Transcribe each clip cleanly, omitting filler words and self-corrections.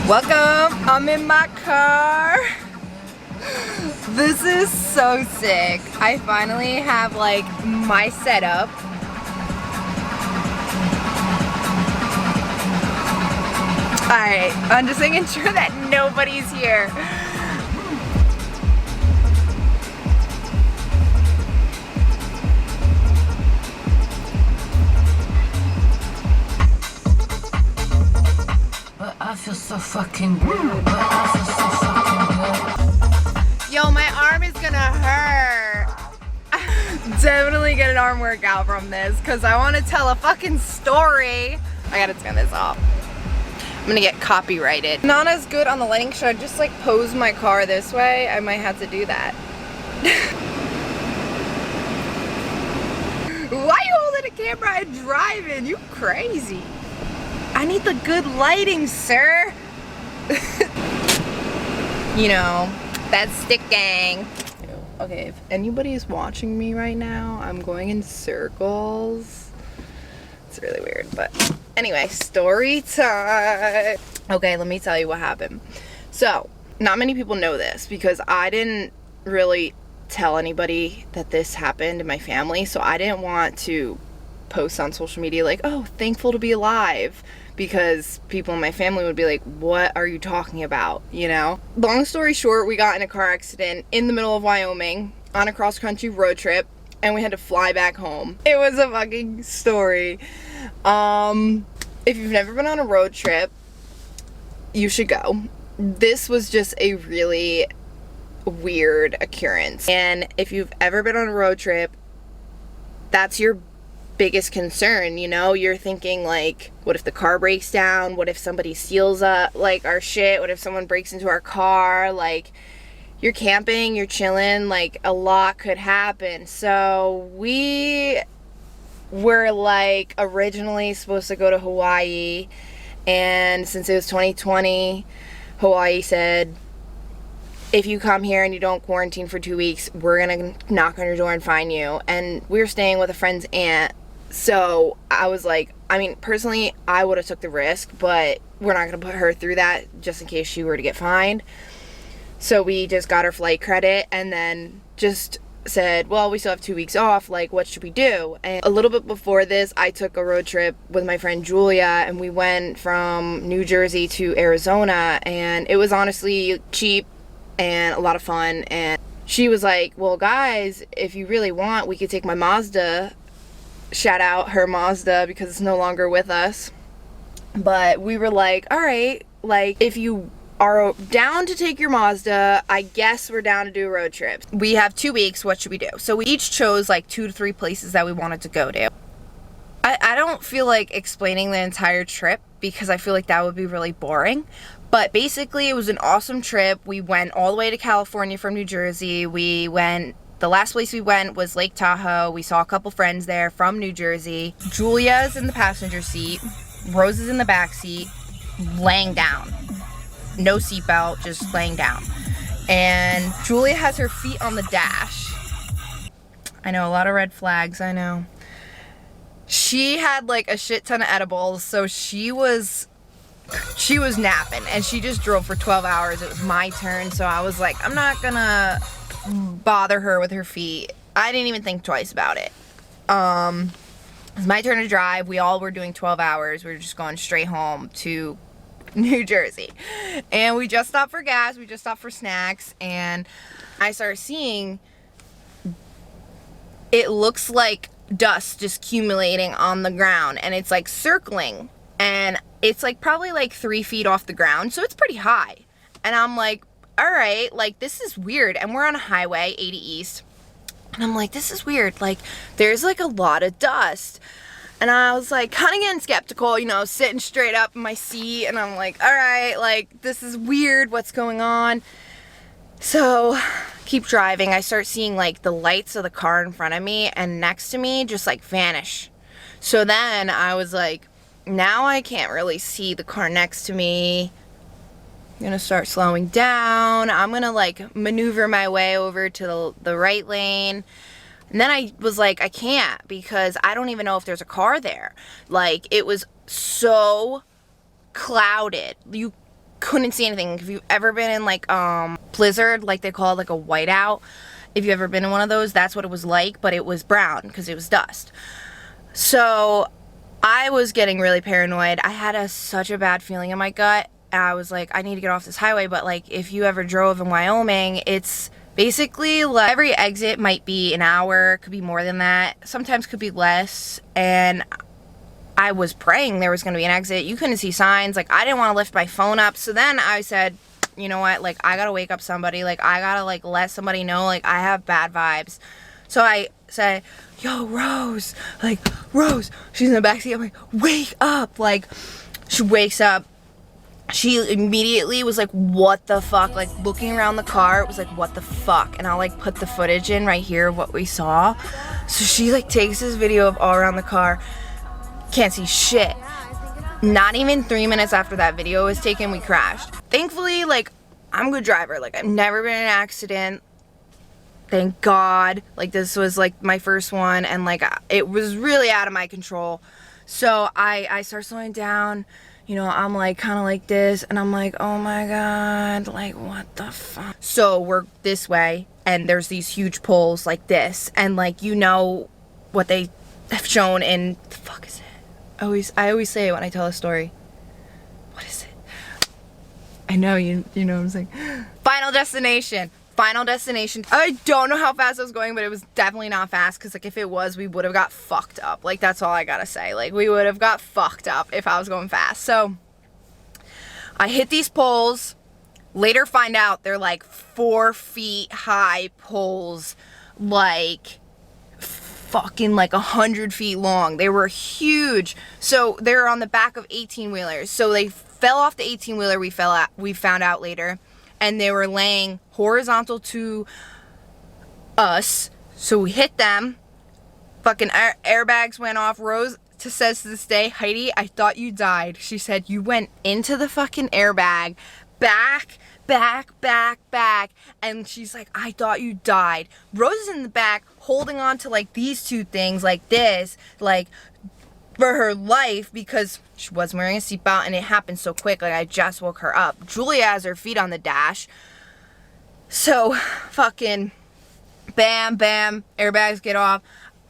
Welcome, I'm in my car. This is so sick. I finally have like my setup. Alright, I'm just making sure that nobody's here. I feel so fucking good. I feel so fucking good. Yo, my arm is gonna hurt. Definitely get an arm workout from this because I want to tell a fucking story. I gotta turn this off. I'm gonna get copyrighted. Not as good on the lighting. Should I just like pose my car this way? I might have to do that. Why you holding a camera and driving? You crazy. I need the good lighting, sir. You know, that's stick gang. Okay, if anybody is watching me right now, I'm going in circles. It's really weird, but anyway, story time. Okay, let me tell you what happened. So, not many people know this because I didn't really tell anybody that this happened in my family, so I didn't want to post on social media like, oh, thankful to be alive, because people in my family would be like, what are you talking about, you know? Long story short, we got in a car accident in the middle of Wyoming on a cross-country road trip, and we had to fly back home. It was a fucking story. If you've never been on a road trip, you should go. This was just a really weird occurrence. And if you've ever been on a road trip, that's your biggest concern, you know? You're thinking like, what if the car breaks down? What if somebody steals like our shit? What if someone breaks into our car? Like, you're camping, you're chilling, like a lot could happen. So we were like originally supposed to go to Hawaii, and since it was 2020, Hawaii said, if you come here and you don't quarantine for 2 weeks, we're gonna knock on your door and fine you. And we were staying with a friend's aunt. So I was like, I mean, personally, I would have took the risk, but we're not going to put her through that just in case she were to get fined. So we just got her flight credit and then just said, well, we still have 2 weeks off. Like, what should we do? And a little bit before this, I took a road trip with my friend Julia, and we went from New Jersey to Arizona, and it was honestly cheap and a lot of fun. And she was like, well, guys, if you really want, we could take my Mazda. Shout out her Mazda because it's no longer with us. But we were like, all right, like, if you are down to take your Mazda, I guess we're down to do a road trip. We have 2 weeks, what should we do? So we each chose like 2 to 3 places that we wanted to go to. I don't feel like explaining the entire trip because I feel like that would be really boring. But basically, it was an awesome trip. We went all the way to California from New Jersey. The last place we went was Lake Tahoe. We saw a couple friends there from New Jersey. Julia's in the passenger seat. Rose is in the back seat, laying down. No seatbelt, just laying down. And Julia has her feet on the dash. I know, a lot of red flags, I know. She had like a shit ton of edibles, so she was napping, and she just drove for 12 hours. It was my turn, so I was like, I'm not gonna bother her with her feet. I didn't even think twice about it. It was my turn to drive. We all were doing 12 hours. We were just going straight home to New Jersey. And we just stopped for gas. We just stopped for snacks. And I started seeing, it looks like dust just accumulating on the ground. And it's like circling. And it's like probably like 3 feet off the ground. So it's pretty high. And I'm like, all right, like, this is weird. And we're on a highway, 80 East. And I'm like, this is weird. Like, there's like a lot of dust. And I was like kind of getting skeptical, you know, sitting straight up in my seat. And I'm like, all right, like, this is weird. What's going on? So keep driving. I start seeing like the lights of the car in front of me and next to me just like vanish. So then I was like, now I can't really see the car next to me. I'm gonna start slowing down. I'm gonna like maneuver my way over to the right lane. And then I was like, I can't, because I don't even know if there's a car there. Like, it was so clouded. You couldn't see anything. If you've ever been in like blizzard, like they call it, like a whiteout, if you've ever been in one of those, that's what it was like, but it was brown because it was dust. So I was getting really paranoid. I had such a bad feeling in my gut. I was like, I need to get off this highway. But like, if you ever drove in Wyoming, it's basically like every exit might be an hour, could be more than that, sometimes could be less. And I was praying there was going to be an exit. You couldn't see signs. Like, I didn't want to lift my phone up. So then I said, you know what, like, I gotta wake up somebody. Like, I gotta like let somebody know, like, I have bad vibes. So I said, yo, Rose, like, Rose, she's in the backseat. I'm like, wake up. Like, she wakes up. She immediately was like, what the fuck? Like, looking around the car, it was like, what the fuck? And I'll like put the footage in right here of what we saw. So she like takes this video of all around the car. Can't see shit. Not even 3 minutes after that video was taken, we crashed. Thankfully, like, I'm a good driver. Like, I've never been in an accident. Thank God. Like, this was like my first one, and like it was really out of my control. So I start slowing down. You know, I'm like kind of like this, and I'm like, oh my God, like, what the fuck? So we're this way, and there's these huge poles like this, and like, you know what they have shown in, the fuck is it? I always say it when I tell a story. What is it? I know, you know what I'm saying. Final Destination. Final Destination. I don't know how fast I was going, but it was definitely not fast, because like if it was, we would have got fucked up. Like, that's all I gotta say. Like, we would have got fucked up if I was going fast. So I hit these poles. Later find out they're like 4 feet high poles, like fucking like 100 feet long. They were huge. So they were on the back of 18-wheelers. So they fell off the 18-wheeler, we found out later. And they were laying horizontal to us. So we hit them. Fucking airbags went off. Rose says to this day, Heidi, I thought you died. She said, you went into the fucking airbag, back. And she's like, I thought you died. Rose is in the back holding on to like these two things like this, like for her life, because she wasn't wearing a seatbelt and it happened so quick. Like, I just woke her up. Julia has her feet on the dash. So fucking bam, airbags get off,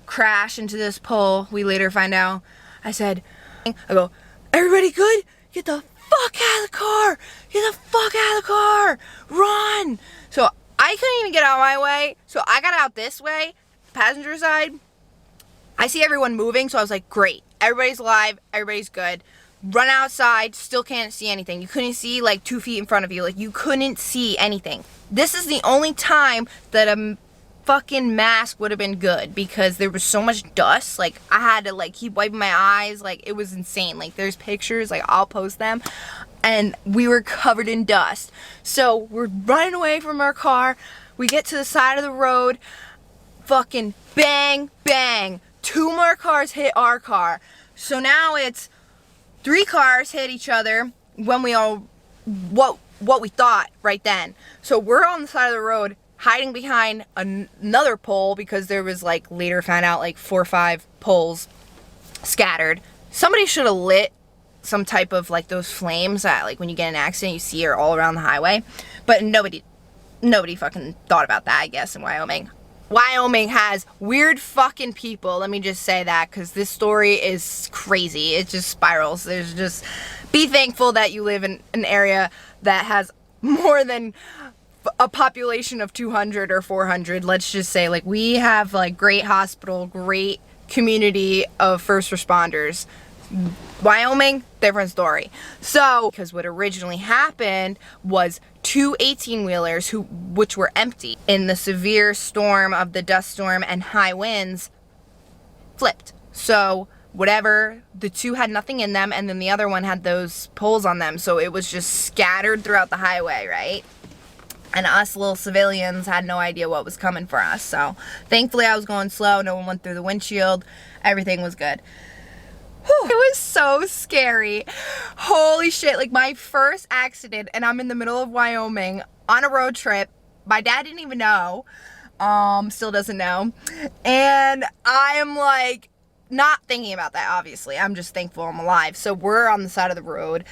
crash into this pole. We later find out. I go, everybody good? Get the fuck out of the car! Get the fuck out of the car! Run! So I couldn't even get out of my way. So I got out this way, passenger side. I see everyone moving, so I was like, great. Everybody's alive, everybody's good. Run outside, still can't see anything. You couldn't see like 2 feet in front of you. Like, you couldn't see anything. This is the only time that a fucking mask would have been good, because there was so much dust. Like, I had to like keep wiping my eyes. Like, it was insane. Like, there's pictures, like I'll post them, and we were covered in dust. So we're running away from our car. We get to the side of the road. Fucking bang, 2 more cars hit our car. So now it's 3 cars hit each other when we all, what we thought right then. So we're on the side of the road, hiding behind another pole, because there was like, later found out, like 4 or 5 poles scattered. Somebody should have lit some type of like those flames that like when you get in an accident you see are all around the highway. But nobody fucking thought about that, I guess, in Wyoming. Wyoming has weird fucking people, let me just say that, because this story is crazy. It just spirals. There's just, be thankful that you live in an area that has more than a population of 200 or 400. Let's just say, like, we have like great hospital, great community of first responders. Wyoming, different story. So, because what originally happened was 2 18-wheelers which were empty in the severe storm of the dust storm and high winds flipped. So whatever, the 2 had nothing in them, and then the other one had those poles on them. So it was just scattered throughout the highway, right? And us little civilians had no idea what was coming for us. So thankfully I was going slow. No one went through the windshield. Everything was good. It was so scary. Holy shit. Like, my first accident, and I'm in the middle of Wyoming on a road trip. My dad didn't even know. Still doesn't know. And I am like not thinking about that, obviously. I'm just thankful I'm alive. So we're on the side of the road.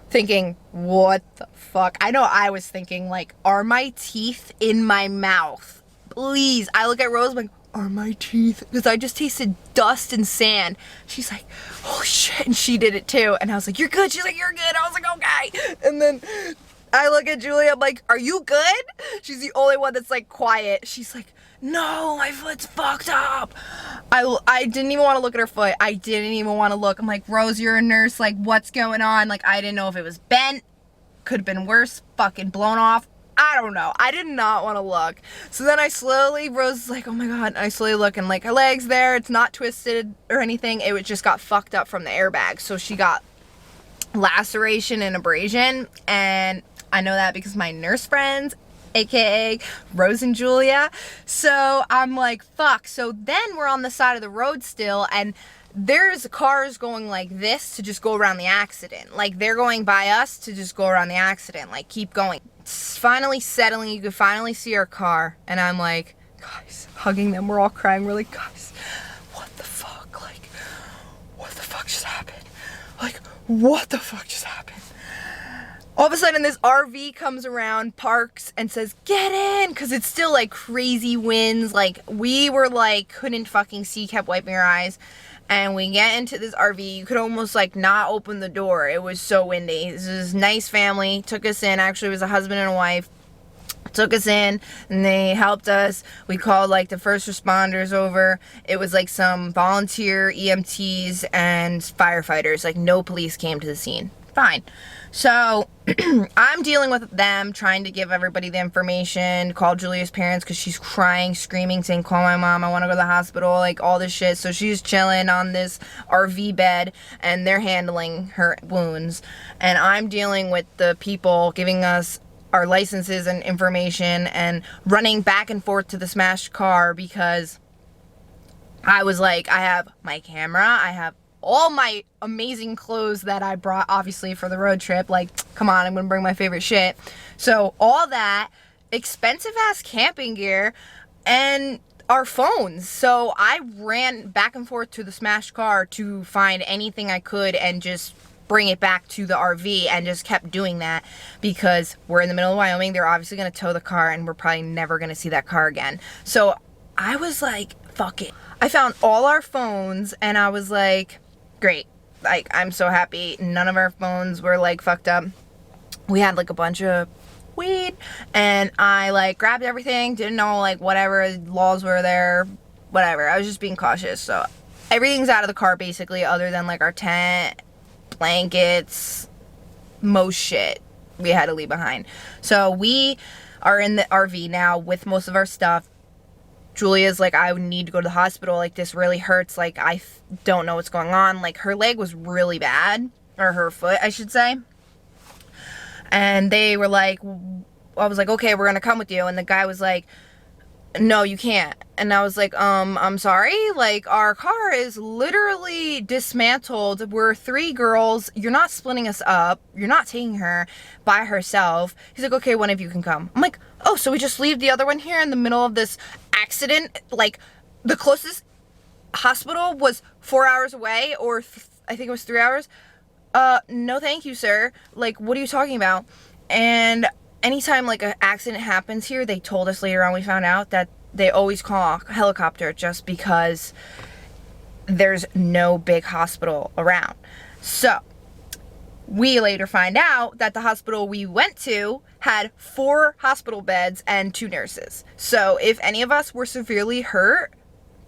thinking, what the fuck? I know I was thinking, like, are my teeth in my mouth? Please. I look at Rose, I'm like, are my teeth? Because I just tasted dust and sand. She's like, holy shit. And she did it too. And I was like, you're good. She's like, you're good. I was like, okay. And then I look at Julia, I'm like, are you good? She's the only one that's like quiet. She's like, no, my foot's fucked up. I didn't even want to look at her foot. I didn't even want to look. I'm like, Rose, you're a nurse. Like, what's going on? Like, I didn't know if it was bent. Could have been worse. Fucking blown off. I don't know. I did not want to look. So then Rose is like, oh my God. And I slowly look and like her leg's there. It's not twisted or anything. It just got fucked up from the airbag. So she got laceration and abrasion. And I know that because my nurse friends, aka Rose and Julia. So I'm like, fuck. So then we're on the side of the road still, and there's cars going like this to just go around the accident. Like, they're going by us to just go around the accident. Like, keep going. It's finally settling. You could finally see our car. And I'm like, guys, hugging them. We're all crying. We're like, guys, what the fuck? Like, what the fuck just happened? Like, what the fuck just happened? All of a sudden, this RV comes around, parks, and says, get in, because it's still, like, crazy winds. Like, we were, like, couldn't fucking see, kept wiping our eyes. And we get into this RV. You could almost, like, not open the door. It was so windy. This is a nice family. Took us in. Actually, it was a husband and a wife. Took us in, and they helped us. We called, like, the first responders over. It was, like, some volunteer EMTs and firefighters. Like, no police came to the scene. Fine. So I'm dealing with them, trying to give everybody the information, call Julia's parents because she's crying, screaming, saying, call my mom, I want to go to the hospital, like all this shit. So she's chilling on this RV bed and they're handling her wounds. And I'm dealing with the people giving us our licenses and information and running back and forth to the smashed car because I was like, I have my camera, I have all my amazing clothes that I brought, obviously, for the road trip. Like, come on, I'm gonna bring my favorite shit. So, all that, expensive-ass camping gear, and our phones. So, I ran back and forth to the smashed car to find anything I could and just bring it back to the RV, and just kept doing that because we're in the middle of Wyoming. They're obviously gonna tow the car, and we're probably never gonna see that car again. So, I was like, fuck it. I found all our phones, and I was like, great. Like, I'm so happy. None of our phones were, like, fucked up. We had, like, a bunch of weed, and I, like, grabbed everything. Didn't know, like, whatever laws were there. Whatever. I was just being cautious. So, everything's out of the car, basically, other than, like, our tent, blankets, most shit we had to leave behind. So, we are in the RV now with most of our stuff. Julia's like, I need to go to the hospital, like, this really hurts, like, I don't know what's going on. Like, her leg was really bad, or her foot, I should say. And they were like, I was like, okay, we're gonna come with you. And the guy was like, no, you can't. And I was like, I'm sorry, like, our car is literally dismantled. We're 3 girls. You're not splitting us up. You're not taking her by herself. He's like, okay, one of you can come. I'm like, oh, so we just leave the other one here in the middle of this accident? Like, the closest hospital was 4 hours away, or I think it was 3 hours. No thank you, sir. Like, what are you talking about? And anytime, like, an accident happens here, they told us later on, we found out that they always call a helicopter just because there's no big hospital around. So, we later find out that the hospital we went to had 4 hospital beds and 2 nurses. So, if any of us were severely hurt,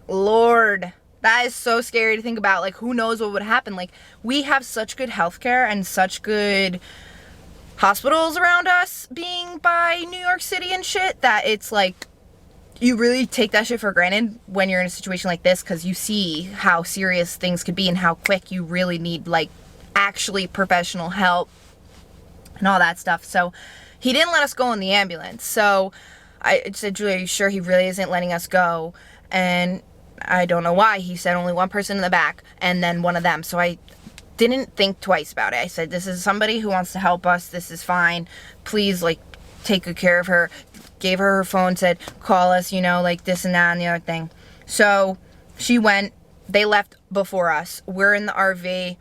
Lord, that is so scary to think about. Like, who knows what would happen? Like, we have such good healthcare and such good hospitals around us being by New York City and shit that it's like, you really take that shit for granted when you're in a situation like this, because you see how serious things could be and how quick you really need, like, actually professional help and all that stuff. So he didn't let us go in the ambulance. So I said, Julia, are you sure he really isn't letting us go? And I don't know why. He said only one person in the back and then one of them. So I didn't think twice about it. I said, this is somebody who wants to help us. This is fine. Please, like, take good care of her. Gave her her phone, said, call us, you know, like this and that and the other thing. So she went. They left before us. We're in the RV.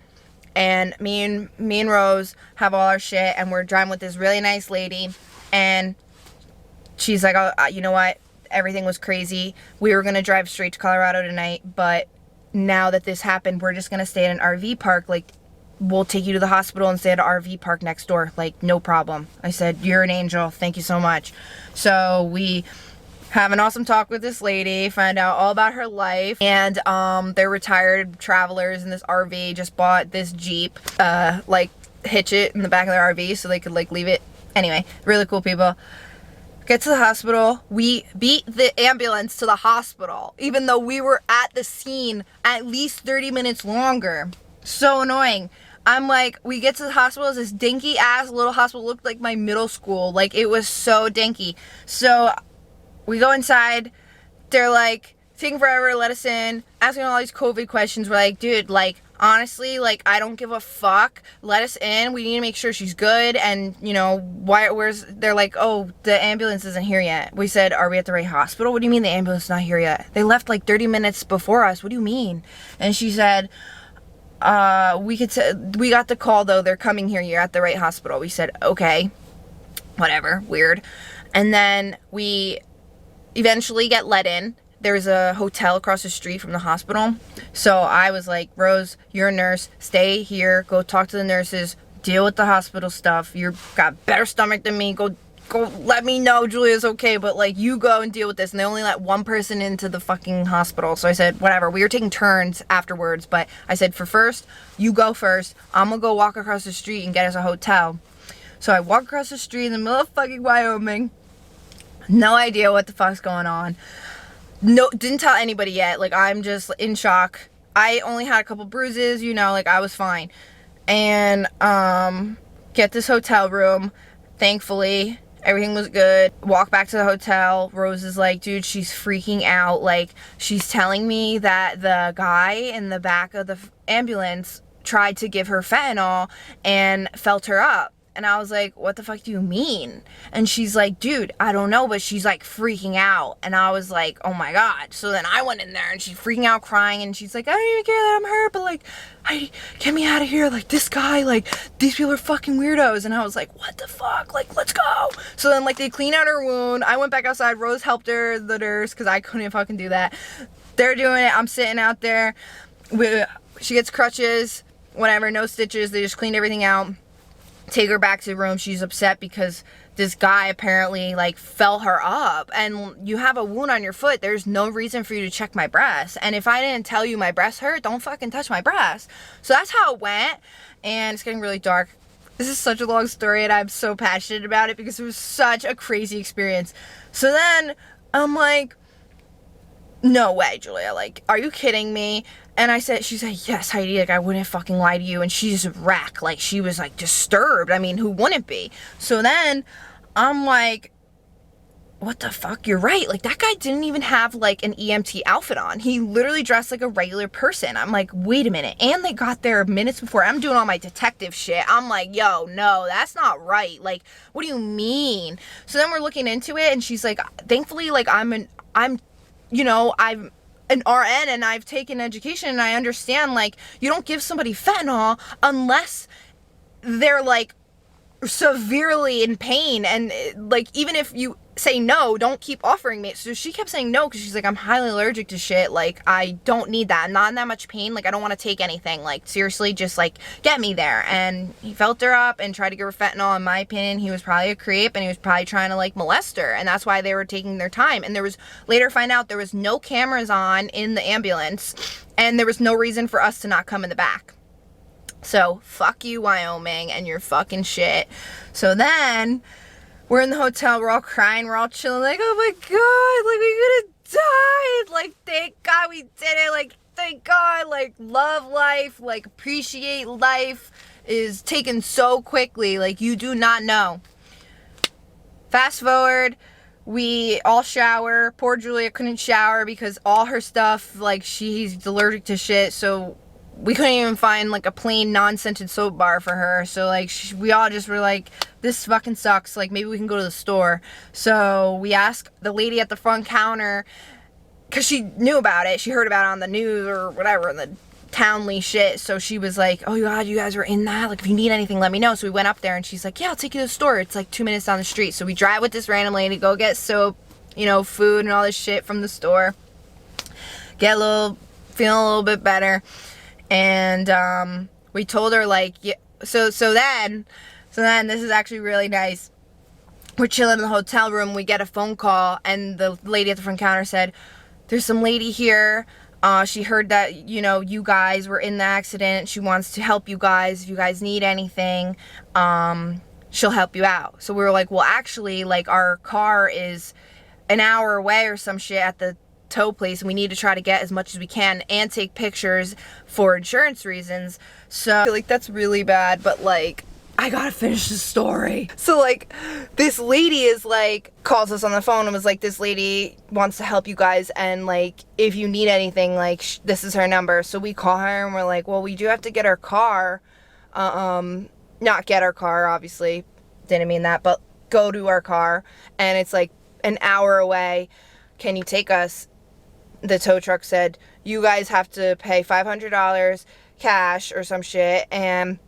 and me and Rose have all our shit, and we're driving with this really nice lady, and she's like, oh, you know what, everything was crazy. We were gonna drive straight to Colorado tonight, but now that this happened, we're just gonna stay in an RV park. Like, we'll take you to the hospital and stay at an RV park next door. Like, no problem. I said, you're an angel. Thank you so much. So we have an awesome talk with this lady, find out all about her life, and they're retired travelers in this RV, just bought this Jeep, like hitch it in the back of their RV so they could like leave it. Anyway, really cool people. Get to the hospital. We beat the ambulance to the hospital, even though we were at the scene at least 30 minutes longer. So annoying. I'm like, we get to the hospital, it's this dinky ass little hospital, looked like my middle school. Like, it was so dinky. So we go inside, they're like, taking forever to let us in, asking all these COVID questions. We're like, dude, like, honestly, like, I don't give a fuck. Let us in. We need to make sure she's good. And, you know, they're like, oh, the ambulance isn't here yet. We said, are we at the right hospital? What do you mean the ambulance is not here yet? They left like 30 minutes before us. What do you mean? And she said, we got the call though, they're coming here, you're at the right hospital. We said, okay, whatever, weird. And then we eventually get let in. There's a hotel across the street from the hospital. So I was like, Rose, you're a nurse, stay here, go talk to the nurses, deal with the hospital stuff. You've got better stomach than me, go let me know Julia's okay, but like, you go and deal with this. And they only let one person into the fucking hospital. So I said, whatever. We were taking turns afterwards, but I said, for first, you go first. I'm gonna go walk across the street and get us a hotel. So I walk across the street in the middle of fucking Wyoming. No idea what the fuck's going on. No, didn't tell anybody yet. Like, I'm just in shock. I only had a couple bruises, you know, like, I was fine. And get this hotel room. Thankfully, everything was good. Walk back to the hotel. Rose is like, dude, she's freaking out. Like, she's telling me that the guy in the back of the ambulance tried to give her fentanyl and felt her up. And I was like, what the fuck do you mean? And she's like, dude, I don't know, but she's like freaking out. And I was like, oh my God. So then I went in there and she's freaking out, crying, and she's like, I don't even care that I'm hurt, but like, Heidi, get me out of here. Like, this guy, like, these people are fucking weirdos. And I was like, what the fuck? Like, let's go. So then, like, they clean out her wound. I went back outside. Rose helped her, the nurse, because I couldn't fucking do that. They're doing it. I'm sitting out there. She gets crutches, whatever, no stitches. They just cleaned everything out. Take her back to the room. She's upset because this guy apparently like fell her up, and you have a wound on your foot. There's no reason for you to check my breast, and if I didn't tell you my breast hurt, don't fucking touch my breast. So that's how it went, and it's getting really dark. This is such a long story, and I'm so passionate about it because it was such a crazy experience. So then I'm like, no way, Julia, like, are you kidding me? And I said, she said, yes, Heidi, like, I wouldn't fucking lie to you. And she's wrecked. Like, she was, like, disturbed. I mean, who wouldn't be? So then I'm like, what the fuck? You're right. Like, that guy didn't even have, like, an EMT outfit on. He literally dressed like a regular person. I'm like, wait a minute. And they got there minutes before. I'm doing all my detective shit. I'm like, yo, no, that's not right. Like, what do you mean? So then we're looking into it, and she's like, thankfully, like, you know, I'm an RN and I've taken education and I understand, like, you don't give somebody fentanyl unless they're like severely in pain, and like, even if you say no, don't keep offering me. So she kept saying no because she's like, I'm highly allergic to shit, like, I don't need that, I'm not in that much pain, like, I don't want to take anything, like, seriously, just like get me there. And he felt her up and tried to give her fentanyl. In my opinion, he was probably a creep, and he was probably trying to like molest her, and that's why they were taking their time. And there was, later find out, there was no cameras on in the ambulance, and there was no reason for us to not come in the back. So fuck you, Wyoming, and your fucking shit. So then we're in the hotel, we're all crying, we're all chilling, like, oh my God, like, we could have died, like, thank God we did it, like, thank God, like, love life, like, appreciate life is taken so quickly, like, you do not know. Fast forward, we all shower. Poor Julia couldn't shower because all her stuff, like, she's allergic to shit, so we couldn't even find like a plain non-scented soap bar for her. So like, we all just were like, this fucking sucks, like, maybe we can go to the store. So we asked the lady at the front counter, because she knew about it, she heard about it on the news or whatever, in the townly shit. So she was like, oh God, you guys were in that? Like, if you need anything, let me know. So we went up there and she's like, yeah, I'll take you to the store. It's like 2 minutes down the street. So we drive with this random lady, go get soap, you know, food and all this shit from the store. Get feeling a little bit better. And we told her, like, yeah, so then this is actually really nice. We're chilling in the hotel room, we get a phone call, and the lady at the front counter said, there's some lady here, she heard that, you know, you guys were in the accident, she wants to help you guys, if you guys need anything, she'll help you out. So we were like, well, actually, like, our car is an hour away or some shit at the tow place, and we need to try to get as much as we can and take pictures for insurance reasons. So I feel like that's really bad, but like, I gotta finish the story. So like, this lady is like, calls us on the phone and was like, this lady wants to help you guys, and like, if you need anything, like, this is her number. So we call her and we're like, well, we do have to get our car, not get our car, obviously, didn't mean that, but go to our car, and it's like an hour away. Can you take us? The tow truck said, you guys have to pay $500 cash or some shit, and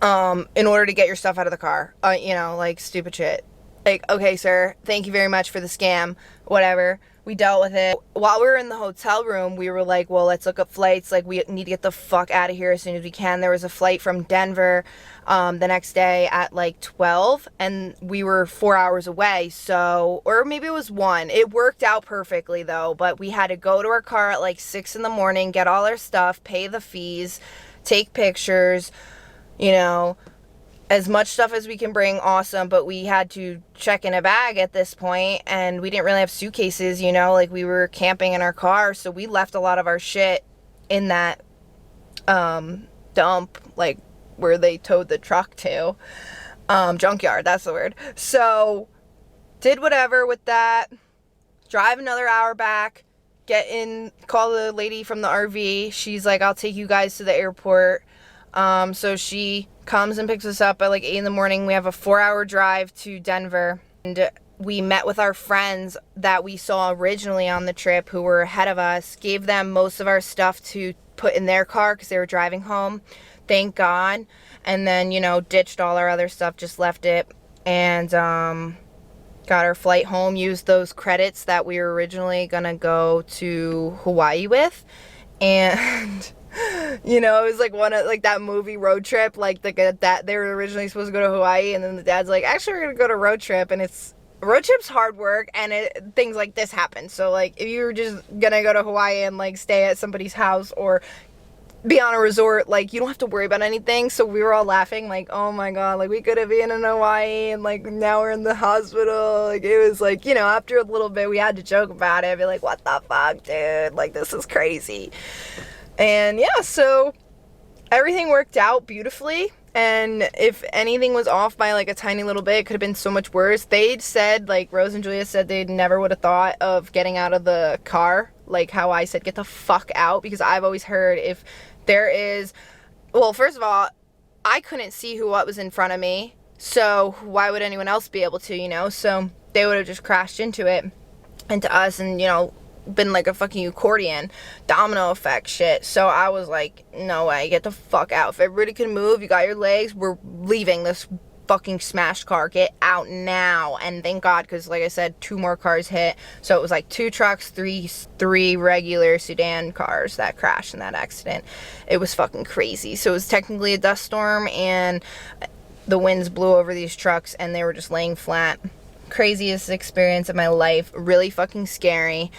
in order to get your stuff out of the car, you know, like, stupid shit. Like, okay, sir, thank you very much for the scam, whatever. We dealt with it. While we were in the hotel room, we were like, well, let's look up flights. Like, we need to get the fuck out of here as soon as we can. There was a flight from Denver the next day at like 12, and we were 4 hours away. So, or maybe it was 1. It worked out perfectly though, but we had to go to our car at like 6 in the morning, get all our stuff, pay the fees, take pictures, you know, as much stuff as we can bring, awesome, but we had to check in a bag at this point, and we didn't really have suitcases, you know, like, we were camping in our car, so we left a lot of our shit in that dump, like, where they towed the truck to, junkyard, that's the word. So did whatever with that, drive another hour back, get in, call the lady from the RV. She's like, I'll take you guys to the airport. So she comes and picks us up at like 8 in the morning. We have a 4-hour drive to Denver, and we met with our friends that we saw originally on the trip who were ahead of us, gave them most of our stuff to put in their car because they were driving home, thank God, and then, you know, ditched all our other stuff, just left it, and got our flight home, used those credits that we were originally gonna go to Hawaii with, and you know, it was like one of, like, that movie Road Trip, like, that they were originally supposed to go to Hawaii, and then the dad's like, actually, we're gonna go to road trip, and road trip's hard work, and things like this happen. So, like, if you were just gonna go to Hawaii and, like, stay at somebody's house or be on a resort, like, you don't have to worry about anything. So we were all laughing, like, oh my God, like, we could have been in Hawaii, and, like, now we're in the hospital. Like, it was like, you know, after a little bit, we had to joke about it, be like, what the fuck, dude, like, this is crazy. And yeah, so everything worked out beautifully, and if anything was off by like a tiny little bit, it could have been so much worse. They'd said, like, Rose and Julia said, they never would have thought of getting out of the car, like how I said, get the fuck out, because I've always heard if there is, well, first of all, I couldn't see what was in front of me, so why would anyone else be able to, you know? So they would have just crashed into us, and, you know, been like a fucking accordion, domino effect shit. So I was like, no way, get the fuck out. If everybody can move, you got your legs, we're leaving this fucking smashed car, get out now. And thank God, because like I said, 2 more cars hit, so it was like 2 trucks, three regular sedan cars that crashed in that accident. It was fucking crazy. So it was technically a dust storm, and the winds blew over these trucks, and they were just laying flat. Craziest experience of my life, really fucking scary.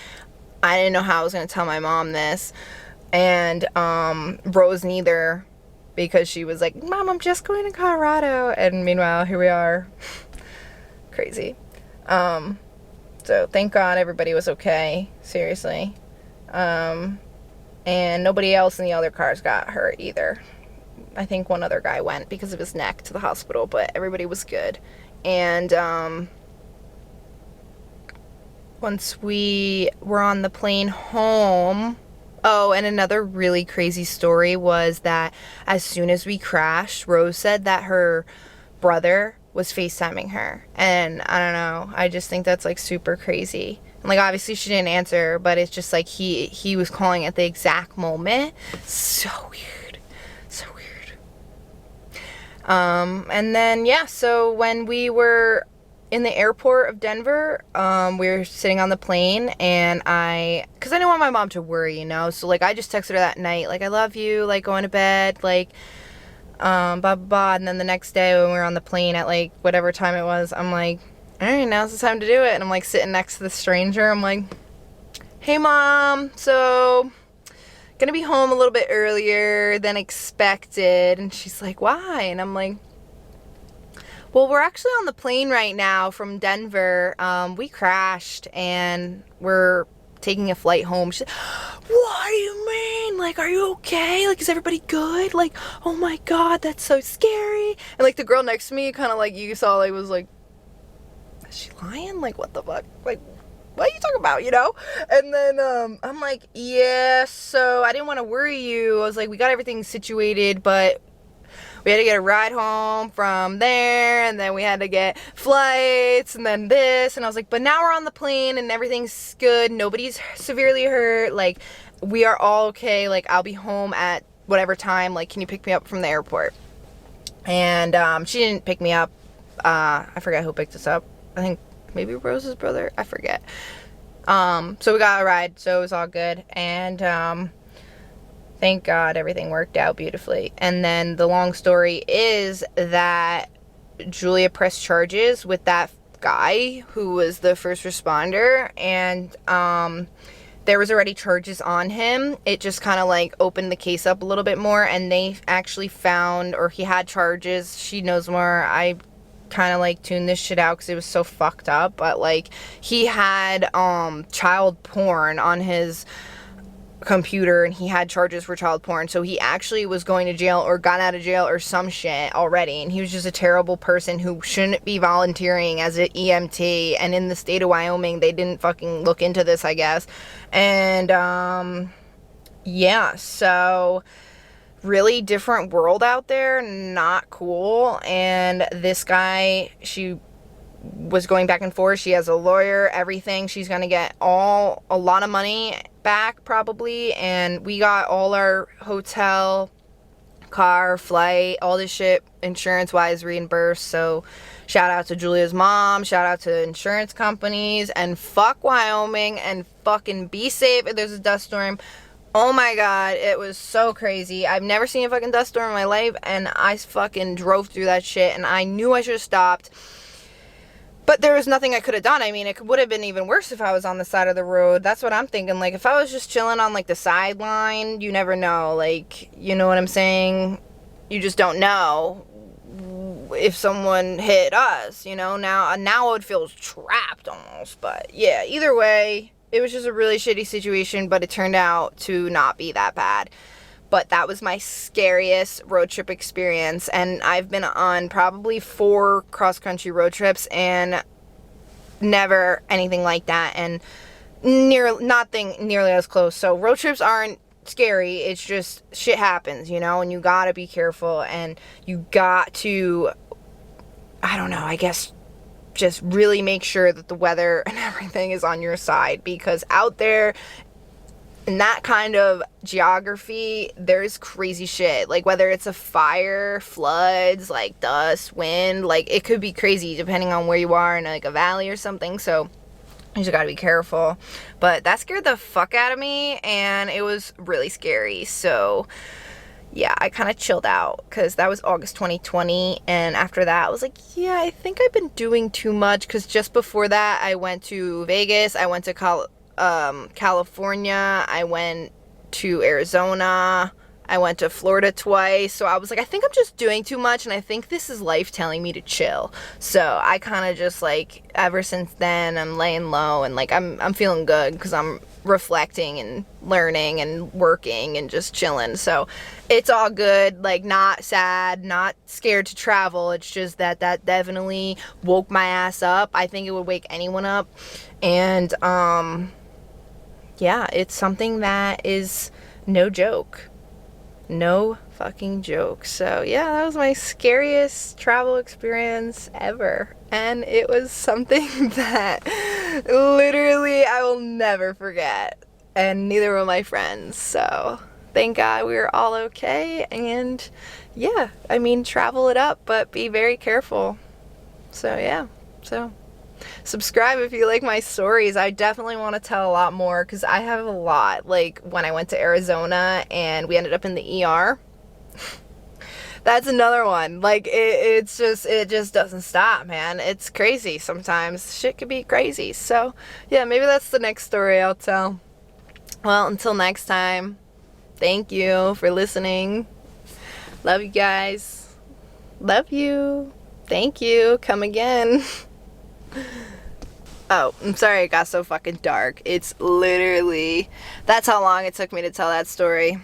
I didn't know how I was going to tell my mom this, and Rose neither, because she was like, Mom, I'm just going to Colorado, and meanwhile, here we are. Crazy. So thank God everybody was okay, seriously, and nobody else in the other cars got hurt either. I think one other guy went because of his neck to the hospital, but everybody was good. And once we were on the plane home, oh, and another really crazy story was that as soon as we crashed, Rose said that her brother was FaceTiming her. And I don't know, I just think that's like super crazy. And like obviously she didn't answer, but it's just like he was calling at the exact moment. So weird. So weird. And then yeah, so when we were in the airport of Denver, we were sitting on the plane, and because I didn't want my mom to worry, you know, so like I just texted her that night, like, I love you, like, going to bed, like, blah blah blah. And then the next day when we were on the plane at like whatever time it was, I'm like, all right, now's the time to do it. And I'm like sitting next to the stranger, I'm like, hey mom, so gonna be home a little bit earlier than expected. And she's like, why? And I'm like, well, we're actually on the plane right now from Denver. We crashed and we're taking a flight home. She's like, what do you mean? Like, are you okay? Like, is everybody good? Like, oh my God, that's so scary. And like the girl next to me, kind of like you saw, like, was like, is she lying? Like, what the fuck? Like, what are you talking about, you know? And then I'm like, yeah, so I didn't want to worry you. I was like, we got everything situated, but we had to get a ride home from there, and then we had to get flights, and then this, and I was like, but now we're on the plane, and everything's good, nobody's severely hurt, like, we are all okay, like, I'll be home at whatever time, like, can you pick me up from the airport? And she didn't pick me up. I forget who picked us up. I think maybe Rose's brother, I forget. So we got a ride, so it was all good, and thank God everything worked out beautifully. And then the long story is that Julia pressed charges with that guy who was the first responder, and there was already charges on him. It just kind of like opened the case up a little bit more, and they actually found, or he had charges. She knows more. I kind of like tuned this shit out because it was so fucked up, but like he had child porn on his computer, and he had charges for child porn, so he actually was going to jail or got out of jail or some shit already, and he was just a terrible person who shouldn't be volunteering as an EMT. And in the state of Wyoming, they didn't fucking look into this, I guess. And yeah, so really different world out there, not cool. And this guy, she was going back and forth. She has a lawyer, everything. She's gonna get a lot of money back probably, and we got all our hotel, car, flight, all this shit insurance wise reimbursed. So shout out to Julia's mom, shout out to insurance companies, and fuck Wyoming, and fucking be safe if there's a dust storm. Oh my God, it was so crazy. I've never seen a fucking dust storm in my life, and I fucking drove through that shit, and I knew I should have stopped. But there was nothing I could have done. I mean, it would have been even worse if I was on the side of the road. That's what I'm thinking. Like, if I was just chilling on, like, the sideline, you never know. Like, you know what I'm saying? You just don't know if someone hit us, you know? Now I would feel trapped almost. But, yeah, either way, it was just a really shitty situation, but it turned out to not be that bad. But that was my scariest road trip experience, and I've been on probably 4 cross-country road trips, and never anything like that, and nothing nearly as close. So road trips aren't scary, it's just shit happens, you know, and you gotta be careful, and you got to, I don't know, I guess just really make sure that the weather and everything is on your side, because out there in that kind of geography, there's crazy shit. Like, whether it's a fire, floods, like dust, wind, like it could be crazy depending on where you are in like a valley or something. So you just gotta be careful. But that scared the fuck out of me, and it was really scary. So yeah, I kind of chilled out because that was August 2020, and after that I was like, yeah, I think I've been doing too much, because just before that I went to Vegas, I went to California, I went to Arizona, I went to Florida twice. So I was like, I think I'm just doing too much, and I think this is life telling me to chill. So I kind of just like, ever since then, I'm laying low, and like I'm feeling good because I'm reflecting and learning and working and just chilling. So it's all good, like not sad, not scared to travel. It's just that definitely woke my ass up. I think it would wake anyone up. And yeah, it's something that is no joke. No fucking joke. So yeah, that was my scariest travel experience ever. And it was something that literally I will never forget. And neither will my friends. So thank God we were all okay. And yeah, I mean, travel it up, but be very careful. So yeah, so subscribe if you like my stories. I definitely want to tell a lot more because I have a lot. Like when I went to Arizona and we ended up in the ER. That's another one. Like it just doesn't stop, man. It's crazy sometimes. Shit could be crazy. So yeah, maybe that's the next story I'll tell. Well, until next time, thank you for listening. Love you guys. Love you. Thank you. Come again. Oh, I'm sorry it got so fucking dark. It's literally, that's how long it took me to tell that story.